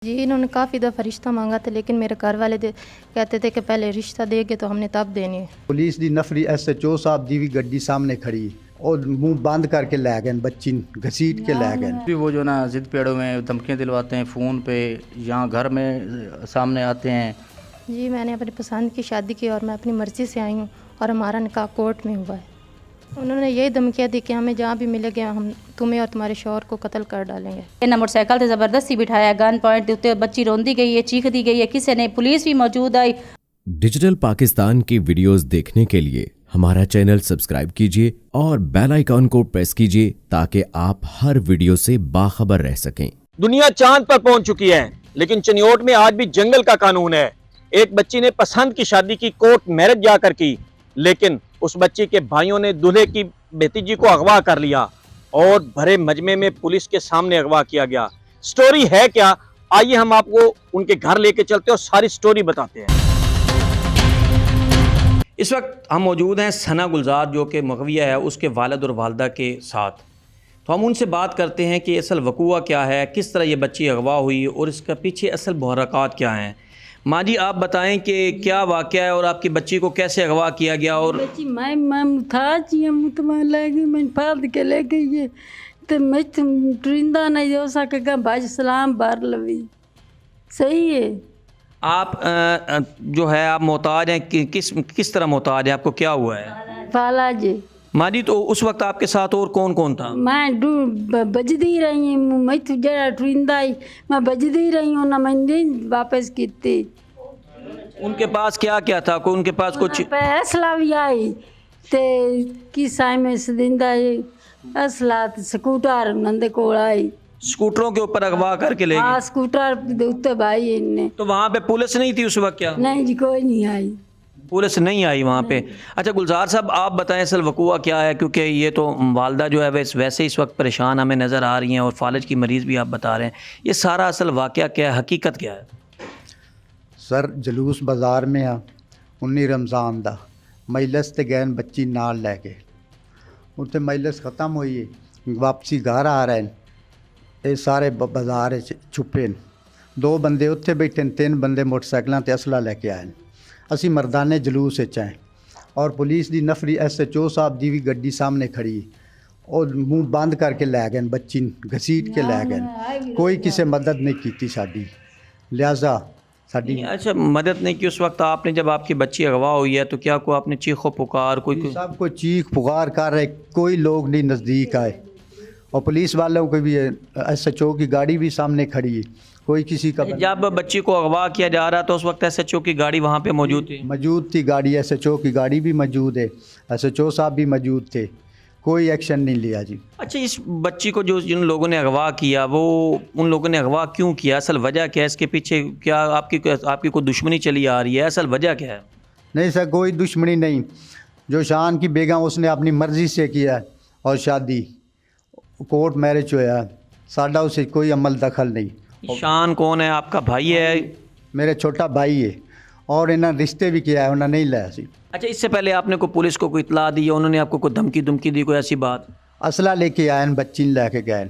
जी, इन्होंने काफ़ी दफ़ा रिश्ता मांगा था, लेकिन मेरे घर वाले कहते थे कि पहले रिश्ता देंगे तो हमने तब देनी है। पुलिस दी नफरी SHO साहब दी भी गड्डी सामने खड़ी और मुंह बंद करके लै गए, बच्ची घसीट के लै गए। भी वो जो ना जिद पेड़ों में धमकियाँ दिलवाते हैं फ़ोन पे, यहाँ घर में सामने आते हैं। जी, मैंने अपनी पसंद की शादी की और मैं अपनी मर्ज़ी से आई हूँ और हमारा निकाह कोर्ट में हुआ है। उन्होंने यही धमकियाँ दी कि हमें जहाँ भी मिलेंगे हम तुम्हें और तुम्हारे शौहर को कत्ल कर डालेंगे। इन्हें मोटरसाइकिल से ज़बरदस्ती बिठाया, गन पॉइंट के उत्ते बच्ची रोंदी गई है, चीख दी गई है, किसी ने पुलिस भी मौजूद आई। डिजिटल पाकिस्तान की वीडियोस देखने के लिए हमारा चैनल सब्सक्राइब कीजिए और बेल आइकॉन को प्रेस कीजिए ताकि आप हर वीडियो से बाखबर रह सकें। दुनिया चांद पर पहुंच चुकी है, लेकिन चनियोट में आज भी जंगल का कानून है। एक बच्ची ने पसंद की शादी की कोर्ट मैरिज जाकर की, लेकिन उस बच्ची के भाइयों ने दूल्हे की भतीजी को अगवा कर लिया और भरे मजमे में पुलिस के सामने अगवा किया गया। स्टोरी है क्या, आइए हम आपको उनके घर लेके चलते और सारी स्टोरी बताते हैं। इस वक्त हम मौजूद हैं सना गुलजार, जो कि मगविया है, उसके वालिद और वालदा के साथ। तो हम उनसे बात करते हैं कि असल वकूआ क्या है, किस तरह ये बच्ची अगवा हुई और इसका पीछे असल मुहर्रकात क्या हैं। माँ जी, आप बताएं कि क्या वाक़या है और आपकी बच्ची को कैसे अगवा किया गया। और बच्ची मैं था मुतमा लगी, मैं फाद के ले गई तो मैं टरिंदा नहीं हो सकेगा, भाई सलाम बार लवी। सही है। आप जो है आप मोहताज हैं कि किस तरह मोहताज हैं, आपको क्या हुआ है? फाला जी। माँ जी, तो उस वक्त आपके साथ और कौन कौन था? मैं बजदी रही हूँ, मैं जरा टरिंदा ही मैं बजदी रही हूँ ना, मैंने वापस की थी। उनके पास क्या क्या था? कोई उनके पास कुछ असला भी आई ते कि साई में सदिंदा असला स्कूटर नंदे को आई, स्कूटरों के ऊपर अगवा करके ले गए? स्कूटर उत्ते भाई इनने। तो वहाँ पे पुलिस नहीं थी उस वक्त? क्या नहीं जी, कोई नहीं आई, पुलिस नहीं आई वहाँ पे? अच्छा गुलजार साहब, आप बताएं असल वकूआ क्या है, क्योंकि ये तो वालदा जो है वैसे इस वक्त परेशान हमें नज़र आ रही हैं और फालिज की मरीज़ भी आप बता रहे हैं। ये सारा असल वाक़या क्या है, हकीकत क्या है? सर, जलूस बाज़ार में आ 19 रमज़ान दा मजलिस ते गए बच्ची नाल लैके, उत्थे मजलिस ख़त्म हुई है, वापसी घर आ रहे हैं, ये सारे बाज़ार छुपे न। 2 बंदे उत्थे बैठे न, 3 बंदे मोटरसाइकिलों ते असला लैके आए न। असी मर्दाने जलूस आए और पुलिस दी नफरी SHO साहब दी भी गड्डी सामने खड़ी और मुंह बंद करके लै गए, बच्ची घसीट के लै गए। कोई किसी मदद नहीं की साड़ी, लिहाजा साड़ी। अच्छा, मदद नहीं की उस वक्त आपने, जब आपकी बच्ची अगवा हुई है तो क्या को आपने चीखो पुकार कोई? सब को चीख पुकार कर रहे, कोई लोग नहीं नज़दीक आए और पुलिस वालों को भी SHO की गाड़ी भी सामने खड़ी है, कोई किसी का। जब बच्ची को अगवा किया जा रहा तो उस वक्त SHO की गाड़ी वहाँ पे मौजूद थी? गाड़ी SHO की गाड़ी भी मौजूद है, SHO साहब भी मौजूद थे, कोई एक्शन नहीं लिया जी। अच्छा, इस बच्ची को जो जिन लोगों ने अगवा किया, वो उन लोगों ने अगवा क्यों किया, असल वजह क्या है इसके पीछे? क्या आपकी कोई दुश्मनी चली आ रही है, असल वजह क्या है? नहीं सर, कोई दुश्मनी नहीं। जो शान की बेगम उसने अपनी मर्ज़ी से किया और शादी कोर्ट मैरिज होया, साडा उसे कोई अमल दखल नहीं। शान कौन है? आपका भाई है? मेरे छोटा भाई है और इन्हें रिश्ते भी किया है, उन्हें नहीं लाया सी। अच्छा, इससे पहले आपने को पुलिस को कोई इतला दी या उन्होंने आपको कोई धमकी दी, कोई ऐसी बात? असला लेके आए, बच्ची लेके गए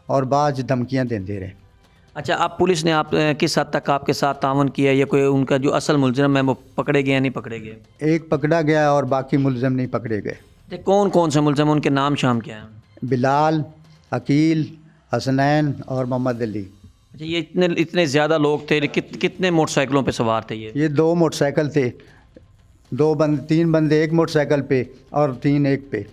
और बाद धमकियाँ देते रहे। अच्छा, अब पुलिस ने आप किस हद तक आपके साथ तावन किया, या कोई उनका जो असल मुलज़िम है वो पकड़े गए या नहीं पकड़े गए? एक पकड़ा गया और बाकी मुलज़िम नहीं पकड़े गए। कौन कौन से मुलज़िम, उनके नाम शाम क्या हैं? बिलाल, अकील, हसनैन और मोहम्मद अली। अच्छा, ये इतने ज़्यादा लोग थे? कितने मोटरसाइकिलों पे सवार थे ये? 2 मोटरसाइकिल थे, 3 बंदे एक मोटरसाइकिल पे और 3 एक पे।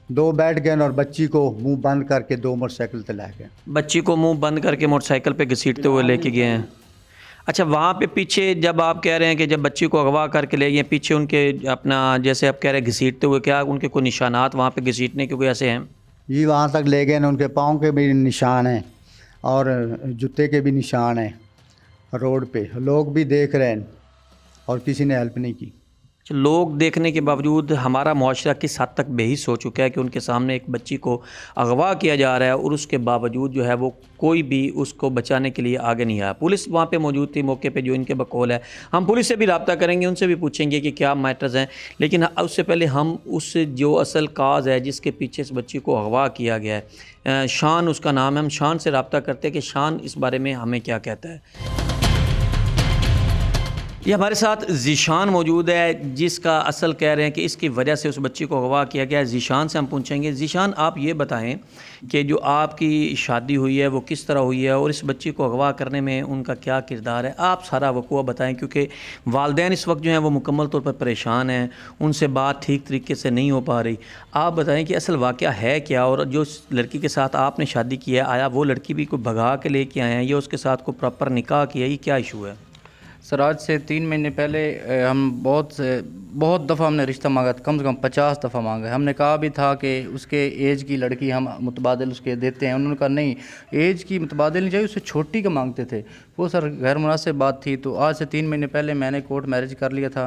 2 बैठ गए और बच्ची को मुंह बंद करके 2 मोटरसाइकिल पे ला गए। बच्ची को मुंह बंद करके मोटरसाइकिल पे घसीटते हुए लेके गए हैं। अच्छा, वहाँ पे पीछे जब आप कह रहे हैं कि जब बच्ची को अगवा करके ले गए, पीछे उनके अपना जैसे आप कह रहे हैं घसीटते हुए, क्या उनके कोई निशानात वहाँ पे घसीटने के कोई ऐसे हैं? जी, वहाँ तक ले गए, उनके पाँव के भी निशान हैं और जूते के भी निशान हैं रोड पे, लोग भी देख रहे हैं और किसी ने हेल्प नहीं की। लोग देखने के बावजूद हमारा मुआशरा किस हद तक बेहिस हो चुका है कि उनके सामने एक बच्ची को अगवा किया जा रहा है और उसके बावजूद जो है वो कोई भी उसको बचाने के लिए आगे नहीं आया। पुलिस वहाँ पे मौजूद थी मौके पे, जो इनके बकौल है। हम पुलिस से भी रब्ता करेंगे, उनसे भी पूछेंगे कि क्या मैटर्स हैं, लेकिन उससे पहले हम उस जो असल काज है जिसके पीछे इस बच्ची को अगवा किया गया है, शान उसका नाम है, हम शान से रब्ता करते हैं कि शान इस बारे में हमें क्या कहता है। ये हमारे साथ ज़ीशान मौजूद है, जिसका असल कह रहे हैं कि इसकी वजह से उस बच्ची को अगवा किया गया है। ज़ीशान से हम पूछेंगे। ज़ीशान, आप ये बताएं कि जो आपकी शादी हुई है वो किस तरह हुई है और इस बच्ची को अगवा करने में उनका क्या किरदार है। आप सारा वक़ूआ बताएं, क्योंकि वालिदैन इस वक्त जो हैं वो मुकम्मल तौर पर परेशान हैं, उनसे बात ठीक तरीके से नहीं हो पा रही। आप बताएं कि असल वाक़या है क्या, और जो लड़की के साथ आपने शादी की है, आया वो लड़की भी कोई भगा के लेके आए हैं या उसके साथ कोई प्रॉपर निकाह किया, ये क्या इशू है? सर, आज से 3 महीने पहले हम बहुत दफ़ा हमने रिश्ता मांगा था, कम से कम 50 दफ़ा मांगा है। हमने कहा भी था कि उसके एज की लड़की हम मुतबादिल उसके देते हैं, उन्होंने कहा नहीं, एज की मुतबादिल नहीं चाहिए, उससे छोटी का मांगते थे। वो सर गैर मुनासिब बात थी। तो आज से 3 महीने पहले मैंने कोर्ट मैरिज कर लिया था।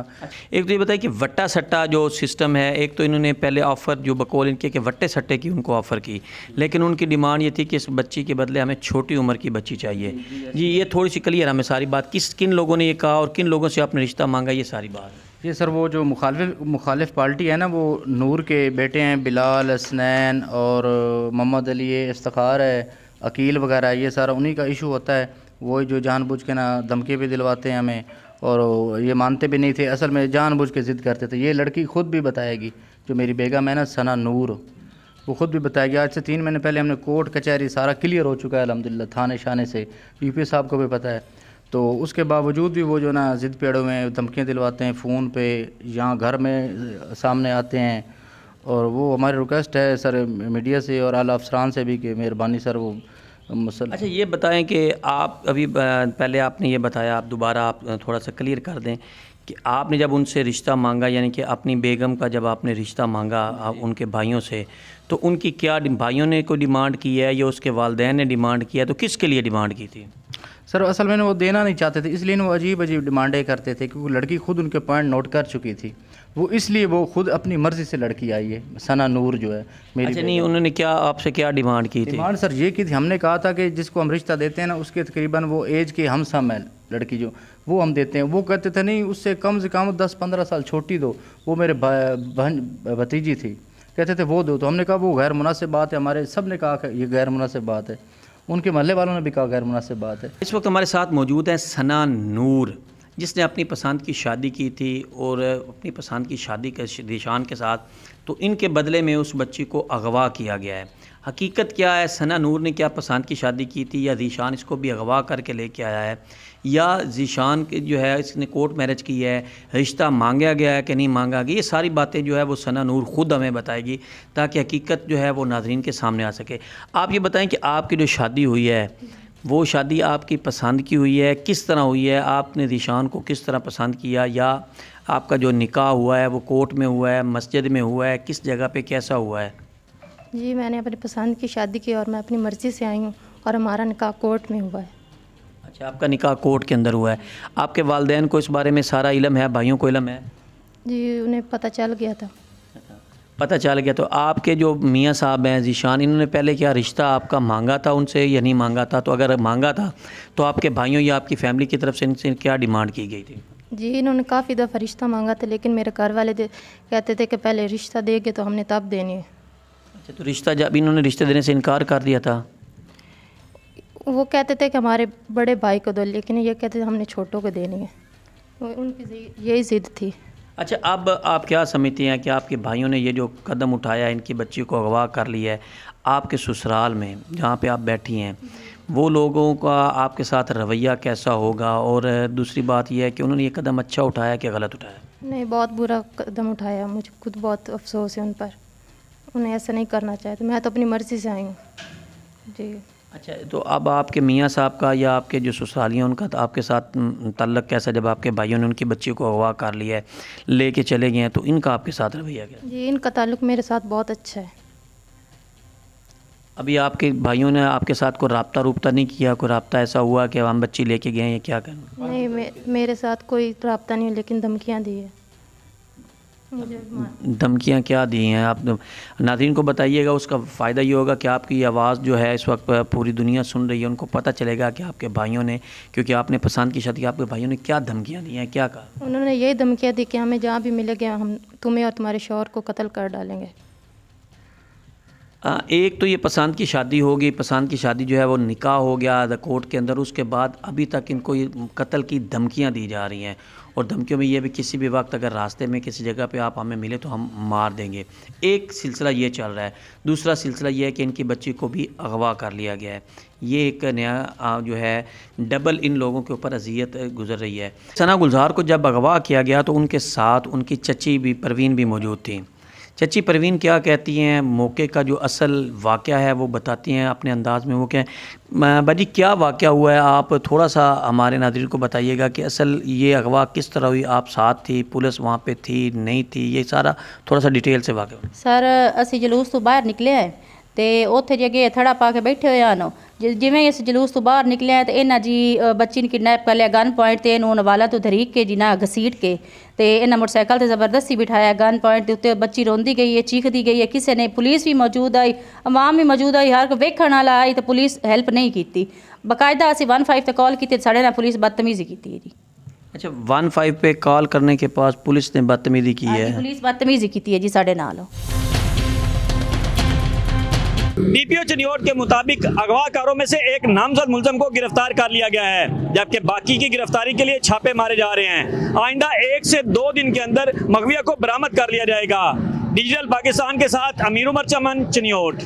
एक तो ये बताइए कि वट्टा सट्टा जो सिस्टम है, एक तो इन्होंने पहले ऑफ़र जो बकौल इनके कि वट्टे सट्टे की उनको ऑफ़र की, लेकिन उनकी डिमांड ये थी कि इस बच्ची के बदले हमें छोटी उम्र की बच्ची चाहिए। जी, ये थोड़ी सी क्लियर हमें सारी बात, किन लोगों ने ये कहा और किन लोगों से आपने रिश्ता मांगा, ये सारी बात। ये सर वो जो मुखालिफ पार्टी है ना, वो नूर के बेटे हैं, बिलाल, हसनैन और मोहम्मद अली, इफ्तिखार है, अकील वगैरह, ये सारा उन्हीं का इशू होता है। वो जो जानबूझ के ना धमकी भी दिलवाते हैं हमें, और ये मानते भी नहीं थे, असल में जानबूझ के ज़िद करते थे। ये लड़की खुद भी बताएगी, जो मेरी बेगम है ना सना नूर, वो खुद भी बताएगी। आज से 3 महीने पहले हमने कोर्ट कचहरी सारा क्लियर हो चुका है अल्हम्दुलिल्लाह, थाने शाने से, यूपी साहब को भी पता है। तो उसके बावजूद भी वो जो ना ज़िद पे अड़े हुए हैं, धमकियाँ दिलवाते हैं फ़ोन पे, यहाँ घर में सामने आते हैं। और वो हमारी रिक्वेस्ट है सर मीडिया से और आला अफसरान से भी कि मेहरबानी सर वो अच्छा, ये बताएं कि आप अभी पहले आपने ये बताया, आप दोबारा आप थोड़ा सा क्लियर कर दें कि आपने जब उनसे रिश्ता मांगा, यानी कि अपनी बेगम का जब आपने रिश्ता मांगा उनके भाइयों से, तो उनकी क्या भाइयों ने कोई डिमांड की है या उसके वालिदैन ने डिमांड किया, तो किसके लिए डिमांड की थी? सर असल में वो देना नहीं चाहते थे, इसलिए वो अजीब अजीब डिमांडें करते थे, क्योंकि लड़की खुद उनके पॉइंट नोट कर चुकी थी। वो इसलिए वो खुद अपनी मर्ज़ी से लड़की आई है, सना नूर जो है मेरी। अच्छा, नहीं, उन्होंने क्या आपसे क्या डिमांड की थी? डिमांड सर ये की थी, हमने कहा था कि जिसको हम रिश्ता देते हैं ना, उसके तकरीबन वो एज के हम सम है लड़की जो, वो हम देते हैं। वो कहते थे नहीं, उससे कम से कम 10-15 साल छोटी दो, वो मेरे बहन भतीजी थी, कहते थे वो दो। तो हमने कहा वो गैर मुनासिब बात है, हमारे सब ने कहा कि ये गैर मुनासिब बात है, उनके महल्ले वालों ने भी कहा गैर मुनासिब बात है। इस वक्त हमारे साथ मौजूद हैं सना नूर, जिसने अपनी पसंद की शादी की थी और अपनी पसंद की शादी के ज़ीशान के साथ, तो इनके बदले में उस बच्ची को अगवा किया गया है। हकीकत क्या है, सना नूर ने क्या पसंद की शादी की थी या ज़ीशान इसको भी अगवा करके लेके आया है, या ज़ीशान के जो है इसने कोर्ट मैरिज की है, रिश्ता मांगा गया है कि नहीं मांगा गया, ये सारी बातें जो है वो सना नूर ख़ुद हमें बताएगी, ताकि हकीकत जो है वो नाज़रीन के सामने आ सके। आप ये बताएं कि आपकी जो शादी हुई है, वो शादी आपकी पसंद की हुई है, किस तरह हुई है, आपने ज़ीशान को किस तरह पसंद किया, या आपका जो निकाह हुआ है वो कोर्ट में हुआ है, मस्जिद में हुआ है, किस जगह पे कैसा हुआ है? जी, मैंने अपनी पसंद की शादी की और मैं अपनी मर्ज़ी से आई हूँ, और हमारा निकाह कोर्ट में हुआ है। अच्छा, आपका निकाह कोर्ट के अंदर हुआ है। आपके वालिदैन को इस बारे में सारा इल्म है, भाइयों को इल्म है? जी, उन्हें पता चल गया था। पता चल गया। तो आपके जो मियाँ साहब हैं ज़ीशान, इन्होंने पहले क्या रिश्ता आपका मांगा था उनसे या नहीं मांगा था? तो अगर मांगा था तो आपके भाइयों या आपकी फ़ैमिली की तरफ से इनसे क्या डिमांड की गई थी? जी, इन्होंने काफ़ी दफ़ा रिश्ता मांगा था, लेकिन मेरे घर वाले कहते थे कि पहले रिश्ता देंगे तो हमने तब देनी है। अच्छा, तो रिश्ता जब इन्होंने रिश्ते देने से इनकार कर दिया था? वो कहते थे कि हमारे बड़े भाई को दो, लेकिन ये कहते थे हमने छोटों को देनी है, उनकी यही ज़िद थी। अच्छा, अब आप क्या समझती हैं कि आपके भाइयों ने ये जो कदम उठाया, इनकी बच्ची को अगवा कर लिया है, आपके ससुराल में जहाँ पे आप बैठी हैं, वो लोगों का आपके साथ रवैया कैसा होगा? और दूसरी बात यह है कि उन्होंने ये कदम अच्छा उठाया कि गलत उठाया? नहीं, बहुत बुरा कदम उठाया, मुझे खुद बहुत अफसोस है उन पर, उन्हें ऐसा नहीं करना चाहिए। मैं तो अपनी मर्ज़ी से आई हूँ। जी। अच्छा, तो अब आपके मियाँ साहब का या आपके जो ससुरालियाँ उनका तो आपके साथ ताल्लुक़ कैसा, जब आपके भाइयों ने उनकी बच्ची को अगवा कर लिया है, लेके चले गए हैं, तो इनका आपके साथ रवैया क्या? जी, इनका ताल्लुक़ मेरे साथ बहुत अच्छा है। अभी आपके भाइयों ने आपके साथ कोई रब्ता नहीं किया? कोई रब्ता ऐसा हुआ कि हम बच्ची लेके गए हैं, क्या करना? नहीं, मेरे साथ कोई रब्ता नहीं, लेकिन धमकियाँ दी है। मुझे मार धमकियाँ क्या दी हैं आप नाज़रीन को बताइएगा। उसका फ़ायदा ये होगा कि आपकी आवाज़ जो है इस वक्त पूरी दुनिया सुन रही है, उनको पता चलेगा कि आपके भाइयों ने, क्योंकि आपने पसंद की शादी, आपके भाइयों ने क्या धमकियाँ दी हैं, क्या कहा? उन्होंने यही धमकियाँ दी कि हमें जहाँ भी मिलेंगे हम तुम्हें और तुम्हारे शौहर को कत्ल कर डालेंगे। एक तो ये पसंद की शादी होगी, पसंद की शादी जो है वो निकाह हो गया कोर्ट के अंदर, उसके बाद अभी तक इनको ये कत्ल की धमकियां दी जा रही हैं। और धमकियों में ये भी किसी भी वक्त अगर रास्ते में किसी जगह पे आप हमें मिले तो हम मार देंगे। एक सिलसिला ये चल रहा है। दूसरा सिलसिला ये है कि इनकी बच्ची को भी अगवा कर लिया गया है। ये एक नया जो है डबल इन लोगों के ऊपर अजियत गुजर रही है। सना गुलजार को जब अगवा किया गया तो उनके साथ उनकी चची भी परवीन भी मौजूद थी। चची परवीन क्या कहती हैं, मौके का जो असल वाक़या है वो बताती हैं अपने अंदाज़ में। वो क्या बाजी क्या वाक़या हुआ है, आप थोड़ा सा हमारे नाज़रीन को बताइएगा कि असल ये अगवा किस तरह हुई, आप साथ थी, पुलिस वहाँ पे थी नहीं थी, ये सारा थोड़ा सा डिटेल से वाक़या। सर असी जलूस तो बाहर निकले हैं तो उत्थे जगह थड़ा पा के बैठे हुए हैं। जिवें इस जलूस तो बाहर निकले हैं तो इन्हें जी बच्ची ने किडनैप कर लिया गन पॉइंट ते इन्होंने वाला तो धरीक के जी ना घसीट के ते इन्हें मोटरसाइकिल से ज़बरदस्ती बिठाया। गन पॉइंट के उत्ते बच्ची रोंदी गई है, चीखदी गई है, किसी ने, पुलिस भी मौजूद आई, अवाम भी मौजूद आई, हर कोई वेखण वाला आई तो पुलिस हेल्प नहीं की। बाकायदा असी 15 ते कॉल की, साढ़े ना पुलिस बदतमीजी की है जी। अच्छा, 15 पे कॉल करने के पास पुलिस ने बदतमीजी की है? पुलिस बदतमीजी की है जी साढ़े नाल। डीपीओ चनियोट के मुताबिक अगवाकारों में से एक नामजद मुलजम को गिरफ्तार कर लिया गया है, जबकि बाकी की गिरफ्तारी के लिए छापे मारे जा रहे हैं। आइंदा 1 से 2 दिन के अंदर मगविया को बरामद कर लिया जाएगा। डिजिटल पाकिस्तान के साथ अमीर उमर चमन, चनियोट।